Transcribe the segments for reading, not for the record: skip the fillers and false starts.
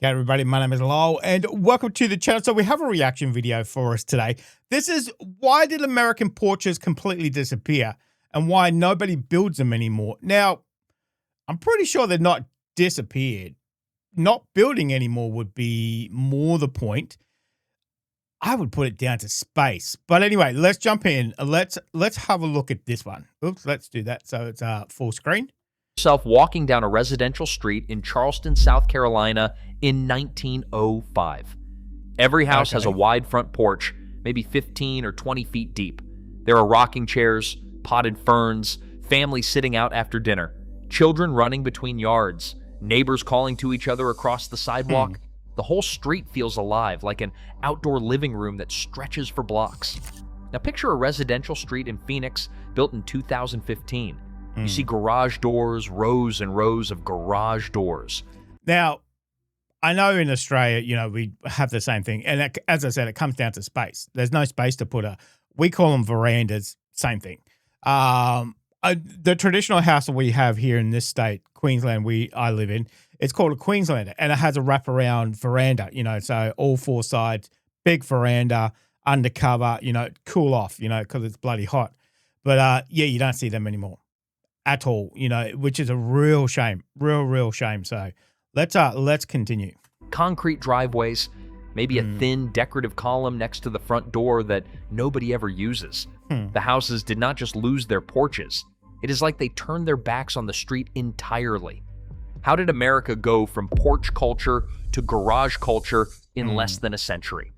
Hey everybody, my name is Lowell and welcome to the channel. So we have a reaction video for us today. This is why did American porches completely disappear and why nobody builds them anymore. Now, I'm pretty sure they're not disappeared. Not building anymore would be more the point. I would put it down to space. But anyway, let's jump in. Let's have a look at this one. Oops, let's do that. So it's full screen. Yourself walking down a residential street in Charleston, South Carolina in 1905. Every house has a wide front porch, maybe 15 or 20 feet deep. There are rocking chairs, potted ferns, families sitting out after dinner, children running between yards, neighbors calling to each other across the sidewalk. The whole street feels alive, like an outdoor living room that stretches for blocks. Now picture a residential street in Phoenix built in 2015. You see garage doors, rows and rows of garage doors. Now, I know in Australia, we have the same thing. And as I said, it comes down to space. There's no space to put we call them verandas, same thing. The traditional house that we have here in this state, Queensland, I live in, it's called a Queenslander. And it has a wraparound veranda, so all four sides, big veranda, undercover, cool off, because it's bloody hot. But yeah, you don't see them anymore at all, which is a real shame, real shame. So let's continue. Concrete driveways, maybe a thin decorative column next to the front door that nobody ever uses. The houses did not just lose their porches. It is like they turned their backs on the street entirely. How did America go from porch culture to garage culture in less than a century?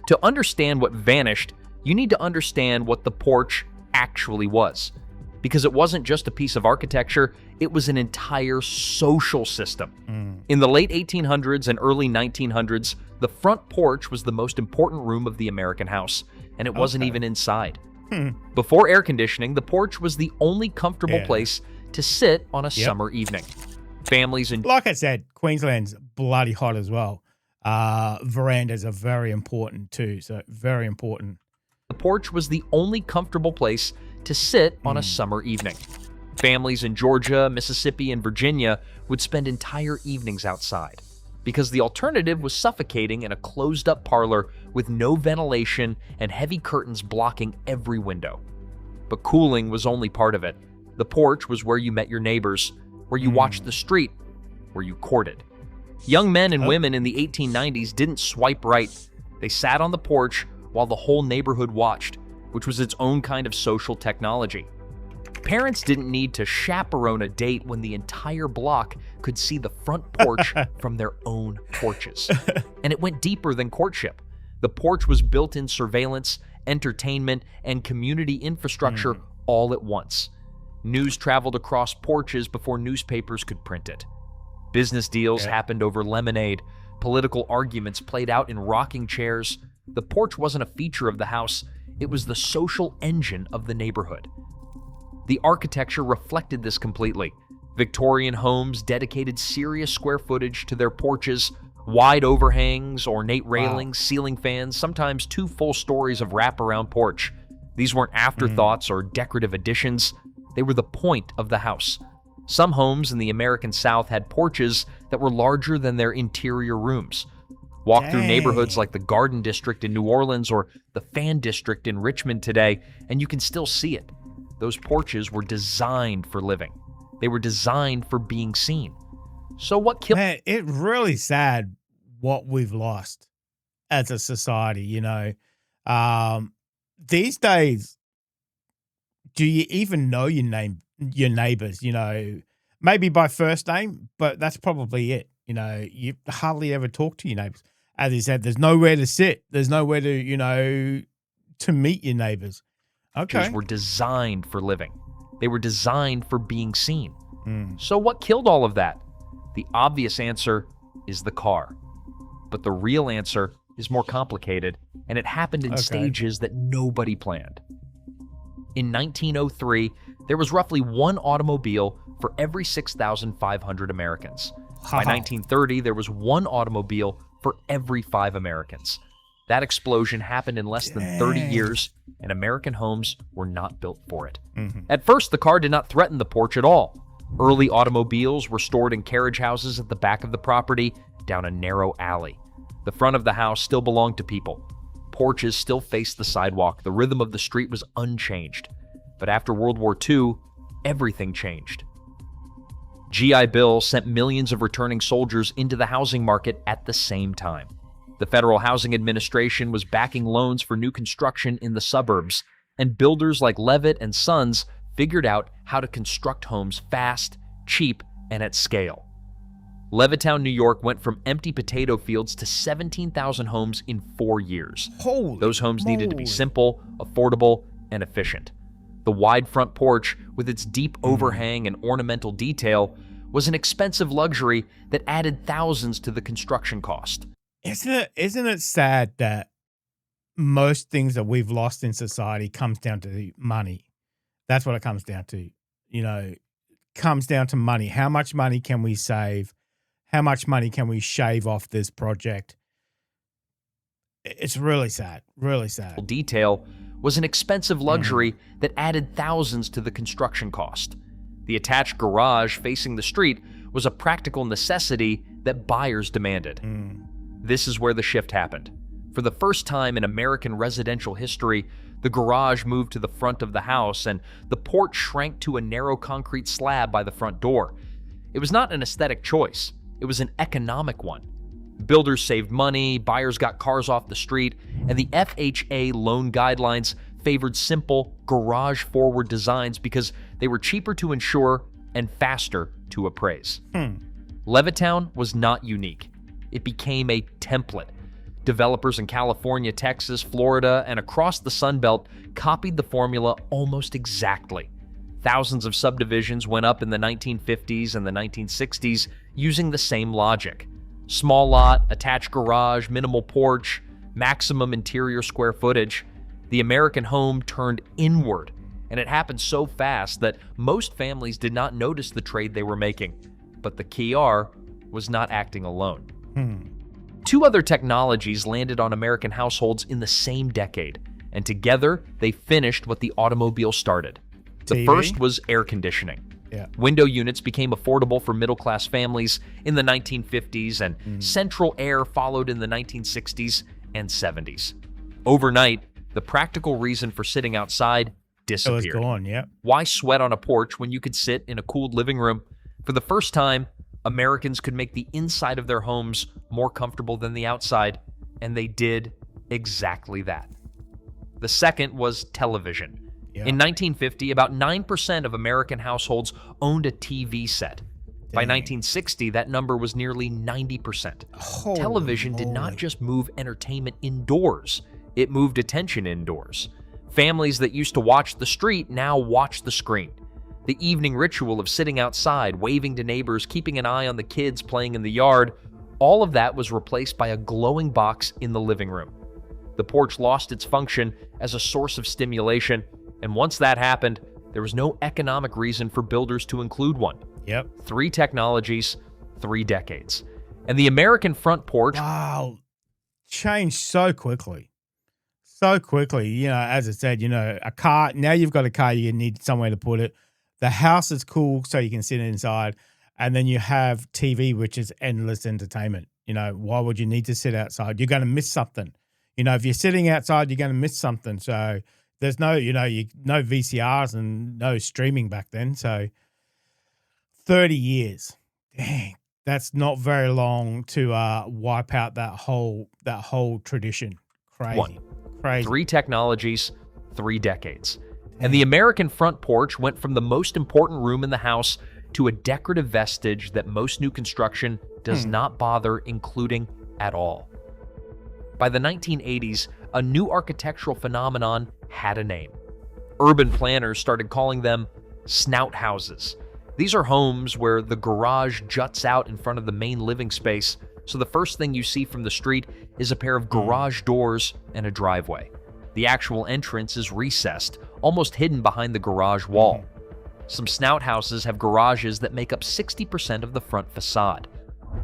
To understand what vanished, you need to understand what the porch actually was. Because it wasn't just a piece of architecture, it was an entire social system. In the late 1800s and early 1900s, the front porch was the most important room of the American house, and it wasn't even inside. Before air conditioning, the porch was the only comfortable place to sit on a summer evening. Families and like I said, Queensland's bloody hot as well. Verandas are very important too, so very important. The porch was the only comfortable place to sit on a summer evening. Families in Georgia, Mississippi, and Virginia would spend entire evenings outside because the alternative was suffocating in a closed-up parlor with no ventilation and heavy curtains blocking every window. But cooling was only part of it. The porch was where you met your neighbors, where you watched the street, where you courted. Young men and women in the 1890s didn't swipe right. They sat on the porch while the whole neighborhood watched, which was its own kind of social technology. Parents didn't need to chaperone a date when the entire block could see the front porch from their own porches. And it went deeper than courtship. The porch was built-in surveillance, entertainment, and community infrastructure all at once. News traveled across porches before newspapers could print it. Business deals happened over lemonade. Political arguments played out in rocking chairs. The porch wasn't a feature of the house. It was the social engine of the neighborhood. The architecture reflected this completely. Victorian homes dedicated serious square footage to their porches, wide overhangs, ornate railings, ceiling fans, sometimes 2 full stories of wraparound porch. These weren't afterthoughts or decorative additions. They were the point of the house. Some homes in the American South had porches that were larger than their interior rooms. Walk through neighborhoods like the Garden District in New Orleans or the Fan District in Richmond today, and you can still see it. Those porches were designed for living. They were designed for being seen. So what killed... Man, it's really sad what we've lost as a society, These days, do you even know your neighbors, Maybe by first name, but that's probably it. You hardly ever talk to your neighbors. As you said, there's nowhere to sit. There's nowhere to, to meet your neighbors. Okay. Were designed for living. They were designed for being seen. So what killed all of that? The obvious answer is the car. But the real answer is more complicated, and it happened in stages that nobody planned. In 1903, there was roughly 1 automobile for every 6,500 Americans. By 1930, there was 1 automobile for every 5 Americans. That explosion happened in less than 30 years, and American homes were not built for it. At first, the car did not threaten the porch at all. Early automobiles were stored in carriage houses at the back of the property, down a narrow alley. The front of the house still belonged to people. Porches still faced the sidewalk. The rhythm of the street was unchanged. But after World War II, everything changed. GI Bill sent millions of returning soldiers into the housing market at the same time. The Federal Housing Administration was backing loans for new construction in the suburbs, and builders like Levitt and Sons figured out how to construct homes fast, cheap, and at scale. Levittown, New York went from empty potato fields to 17,000 homes in 4 years. Those homes needed to be simple, affordable, and efficient. The wide front porch, with its deep overhang and ornamental detail, was an expensive luxury that added thousands to the construction cost. Isn't it sad that most things that we've lost in society comes down to money? That's what it comes down to. Comes down to money. How much money can we save? How much money can we shave off this project? It's really sad. Really sad. Detail was an expensive luxury that added thousands to the construction cost. The attached garage facing the street was a practical necessity that buyers demanded. This is where the shift happened. For the first time in American residential history, the garage moved to the front of the house and the porch shrank to a narrow concrete slab by the front door. It was not an aesthetic choice. It was an economic one. Builders saved money, buyers got cars off the street, and the FHA loan guidelines favored simple, garage-forward designs because they were cheaper to insure and faster to appraise. Levittown was not unique. It became a template. Developers in California, Texas, Florida, and across the Sun Belt copied the formula almost exactly. Thousands of subdivisions went up in the 1950s and the 1960s using the same logic. Small lot, attached garage, minimal porch, maximum interior square footage. The American home turned inward, and it happened so fast that most families did not notice the trade they were making. But the key was not acting alone. Two other technologies landed on American households in the same decade, and together they finished what the automobile started. The TV? first was air conditioning. Window units became affordable for middle-class families in the 1950s, and central air followed in the 1960s and 70s. Overnight, the practical reason for sitting outside disappeared. It was gone, Why sweat on a porch when you could sit in a cooled living room? For the first time, Americans could make the inside of their homes more comfortable than the outside, and they did exactly that. The second was television. In 1950, about 9% of American households owned a TV set. By 1960, that number was nearly 90%. Television did not just move entertainment indoors, it moved attention indoors. Families that used to watch the street now watch the screen. The evening ritual of sitting outside, waving to neighbors, keeping an eye on the kids playing in the yard, all of that was replaced by a glowing box in the living room. The porch lost its function as a source of stimulation, and once that happened, there was no economic reason for builders to include one. 3 technologies, 3 decades. And the American front porch changed so quickly. So quickly. As I said, a car, now you've got a car, you need somewhere to put it. The house is cool so you can sit inside. And then you have TV, which is endless entertainment. Why would you need to sit outside? You're going to miss something. If you're sitting outside, you're going to miss something. So there's no VCRs and no streaming back then. So 30 years. Dang, that's not very long to wipe out that whole tradition. Crazy. 3 technologies, 3 decades. And the American front porch went from the most important room in the house to a decorative vestige that most new construction does not bother including at all. By the 1980s, a new architectural phenomenon had a name. Urban planners started calling them Snout houses. These are homes where the garage juts out in front of the main living space, so the first thing you see from the street is a pair of garage doors and a driveway. The actual entrance is recessed, almost hidden behind the garage wall. Some Snout houses have garages that make up 60% of the front facade.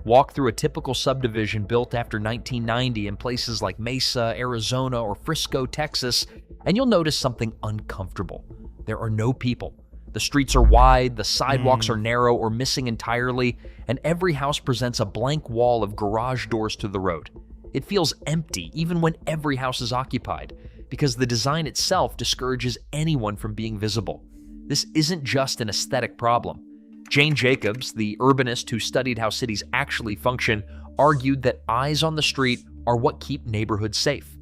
Walk through a typical subdivision built after 1990 in places like Mesa, Arizona, or Frisco, Texas, and you'll notice something uncomfortable. There are no people. The streets are wide, the sidewalks are narrow or missing entirely, and every house presents a blank wall of garage doors to the road. It feels empty even when every house is occupied, because the design itself discourages anyone from being visible. This isn't just an aesthetic problem. Jane Jacobs, the urbanist who studied how cities actually function, argued that eyes on the street are what keep neighborhoods safe.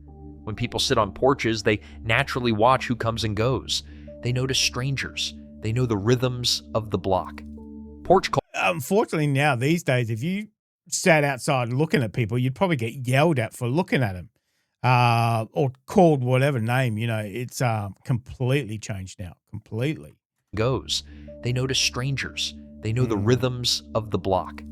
When people sit on porches, they naturally watch who comes and goes. They notice strangers. They know the rhythms of the block. Porch culture. Unfortunately, now these days, if you sat outside looking at people, you'd probably get yelled at for looking at them, or called whatever name. It's completely changed now. Completely goes. They notice strangers. They know the rhythms of the block.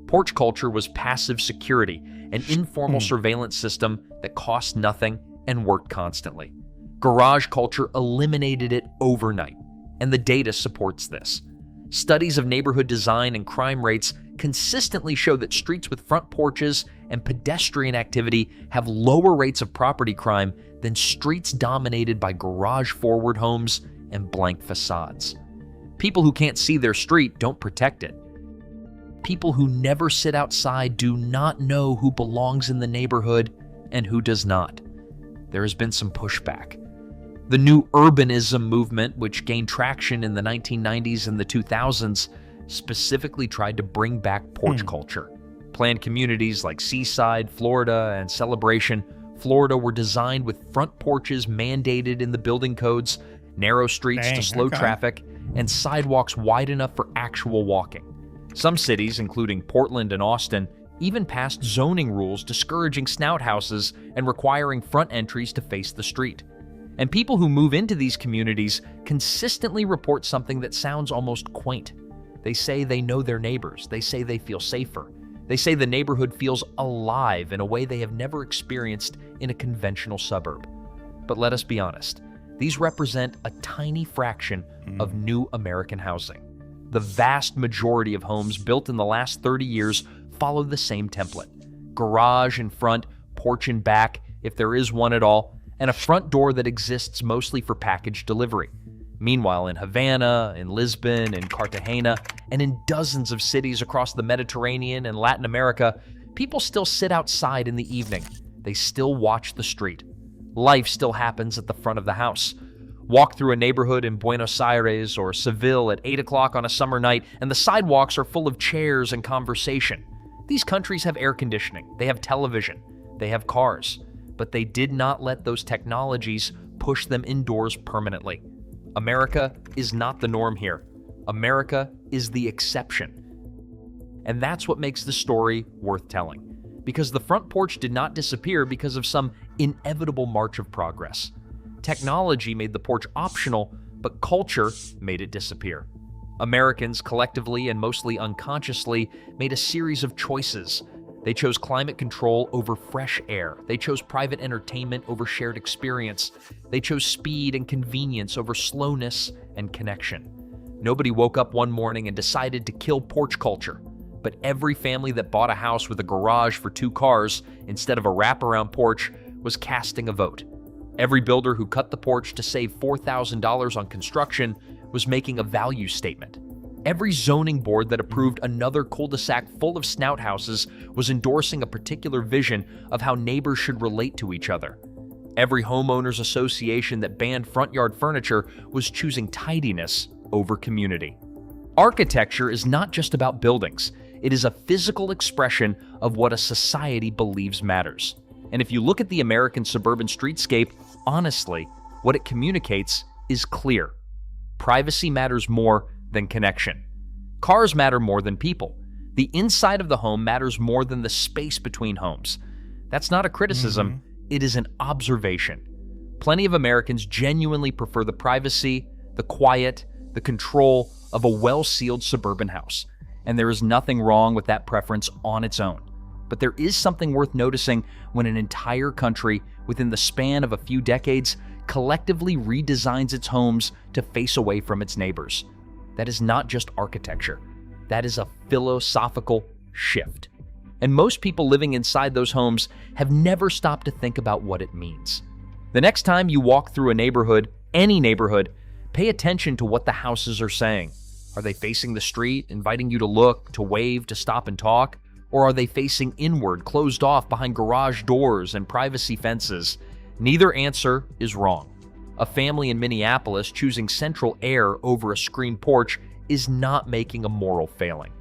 Porch culture was passive security, an informal surveillance system that cost nothing and worked constantly. Garage culture eliminated it overnight, and the data supports this. Studies of neighborhood design and crime rates consistently show that streets with front porches and pedestrian activity have lower rates of property crime than streets dominated by garage-forward homes and blank facades. People who can't see their street don't protect it. People who never sit outside do not know who belongs in the neighborhood and who does not. There has been some pushback. The new urbanism movement, which gained traction in the 1990s and the 2000s, specifically tried to bring back porch culture. Planned communities like Seaside, Florida, and Celebration, Florida were designed with front porches mandated in the building codes, narrow streets to slow traffic, and sidewalks wide enough for actual walking. Some cities, including Portland and Austin, even passed zoning rules discouraging snout houses and requiring front entries to face the street. And people who move into these communities consistently report something that sounds almost quaint. They say they know their neighbors. They say they feel safer. They say the neighborhood feels alive in a way they have never experienced in a conventional suburb. But let us be honest, these represent a tiny fraction of new American housing. The vast majority of homes built in the last 30 years follow the same template. Garage in front, porch in back, if there is one at all, and a front door that exists mostly for package delivery. Meanwhile, in Havana, in Lisbon, in Cartagena, and in dozens of cities across the Mediterranean and Latin America, people still sit outside in the evening. They still watch the street. Life still happens at the front of the house. Walk through a neighborhood in Buenos Aires or Seville at 8 o'clock on a summer night, and the sidewalks are full of chairs and conversation. These countries have air conditioning, they have television, they have cars, but they did not let those technologies push them indoors permanently. America is not the norm here. America is the exception. And that's what makes the story worth telling. Because the front porch did not disappear because of some inevitable march of progress. Technology made the porch optional, but culture made it disappear. Americans, collectively and mostly unconsciously, made a series of choices. They chose climate control over fresh air. They chose private entertainment over shared experience. They chose speed and convenience over slowness and connection. Nobody woke up one morning and decided to kill porch culture, but every family that bought a house with a garage for 2 cars instead of a wraparound porch was casting a vote. Every builder who cut the porch to save $4,000 on construction was making a value statement. Every zoning board that approved another cul-de-sac full of snout houses was endorsing a particular vision of how neighbors should relate to each other. Every homeowners association that banned front yard furniture was choosing tidiness over community. Architecture is not just about buildings. It is a physical expression of what a society believes matters. And if you look at the American suburban streetscape, honestly, what it communicates is clear. Privacy matters more than connection. Cars matter more than people. The inside of the home matters more than the space between homes. That's not a criticism, it is an observation. Plenty of Americans genuinely prefer the privacy, the quiet, the control of a well-sealed suburban house. And there is nothing wrong with that preference on its own. But there is something worth noticing when an entire country, within the span of a few decades, collectively redesigns its homes to face away from its neighbors. That is not just architecture. That is a philosophical shift. And most people living inside those homes have never stopped to think about what it means. The next time you walk through a neighborhood, any neighborhood, Pay attention to what the houses are saying. Are they facing the street, inviting you to look, to wave, to stop and talk? Or are they facing inward, closed off behind garage doors and privacy fences? Neither answer is wrong. A family in Minneapolis choosing central air over a screened porch is not making a moral failing.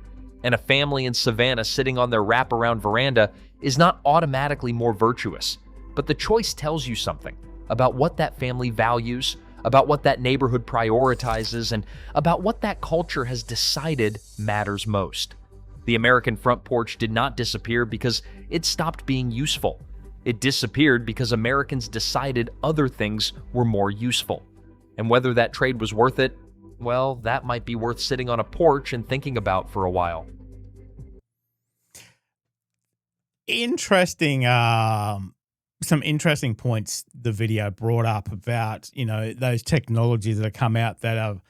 And a family in Savannah sitting on their wraparound veranda is not automatically more virtuous. But the choice tells you something about what that family values, about what that neighborhood prioritizes, and about what that culture has decided matters most. The American front porch did not disappear because it stopped being useful. It disappeared because Americans decided other things were more useful. And whether that trade was worth it, well, that might be worth sitting on a porch and thinking about for a while. Interesting, some interesting points the video brought up about, those technologies that have come out that have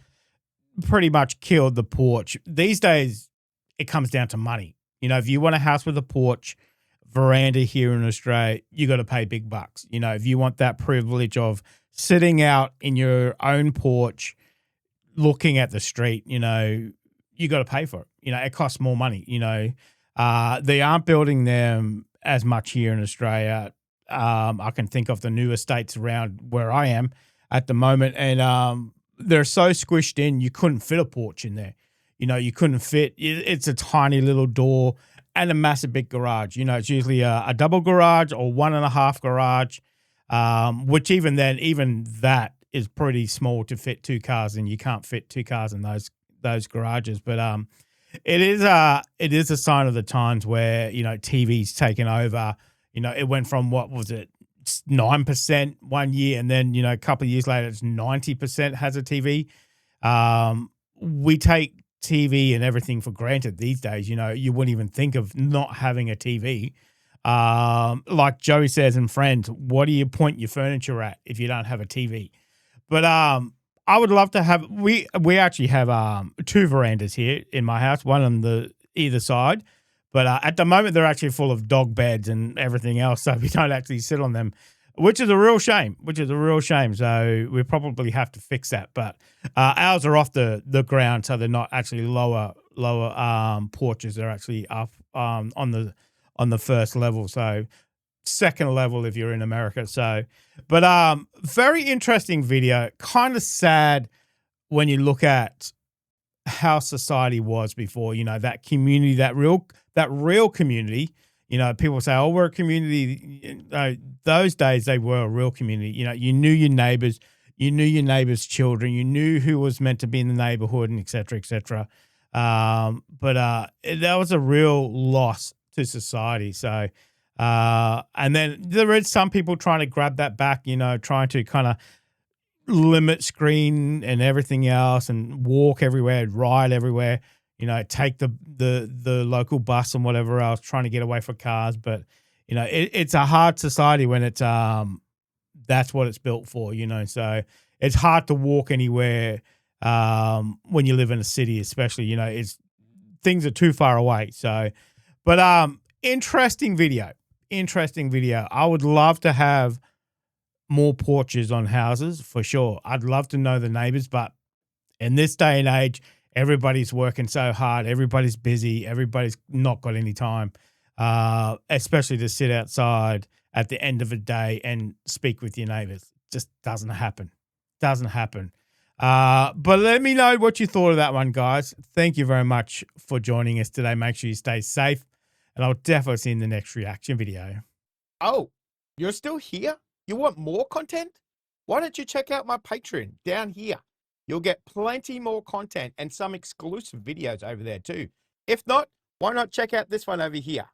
pretty much killed the porch. These days, it comes down to money. If you want a house with a porch, veranda here in Australia, you got to pay big bucks. If you want that privilege of sitting out in your own porch, looking at the street, you got to pay for it. It costs more money. They aren't building them as much here in Australia. I can think of the new estates around where I am at the moment, and they're so squished in, you couldn't fit a porch in there. You couldn't fit. It's a tiny little door and a massive big garage. It's usually a double garage or 1.5 garage, which even that is pretty small to fit 2 cars in. You can't fit 2 cars in those garages. But it is a sign of the times where TV's taken over. It went from, what was it, 9% one year, and then a couple of years later it's 90% has a TV. We take TV and everything for granted these days. You wouldn't even think of not having a TV. Like Joey says in Friends, what do you point your furniture at if you don't have a TV? But I would love to have. We actually have 2 verandas here in my house, one on the either side. But at the moment, they're actually full of dog beds and everything else, so we don't actually sit on them, which is a real shame. So we probably have to fix that. But ours are off the ground, so they're not actually lower porches. They're actually up on the first level. So second level if you're in America. So, but very interesting video. Kind of sad when you look at how society was before. That community, that real community. People say, "Oh, we're a community." Those days they were a real community. You knew your neighbors, you knew your neighbors' children, you knew who was meant to be in the neighborhood, and et cetera, et cetera. But that was a real loss to society. So, and then there is some people trying to grab that back. Trying to kind of limit screen and everything else, and walk everywhere, ride everywhere. Take the local bus and whatever else, trying to get away from cars. But it's a hard society when it's that's what it's built for. So it's hard to walk anywhere when you live in a city, especially. Things are too far away. So, but interesting video. I would love to have more porches on houses for sure. I'd love to know the neighbors, but in this day and age, everybody's working so hard. Everybody's busy. Everybody's not got any time, especially to sit outside at the end of a day and speak with your neighbors. Just doesn't happen. But let me know what you thought of that one, guys. Thank you very much for joining us today. Make sure you stay safe, and I'll definitely see you in the next reaction video. Oh, you're still here? You want more content? Why don't you check out my Patreon down here? You'll get plenty more content and some exclusive videos over there too. If not, why not check out this one over here?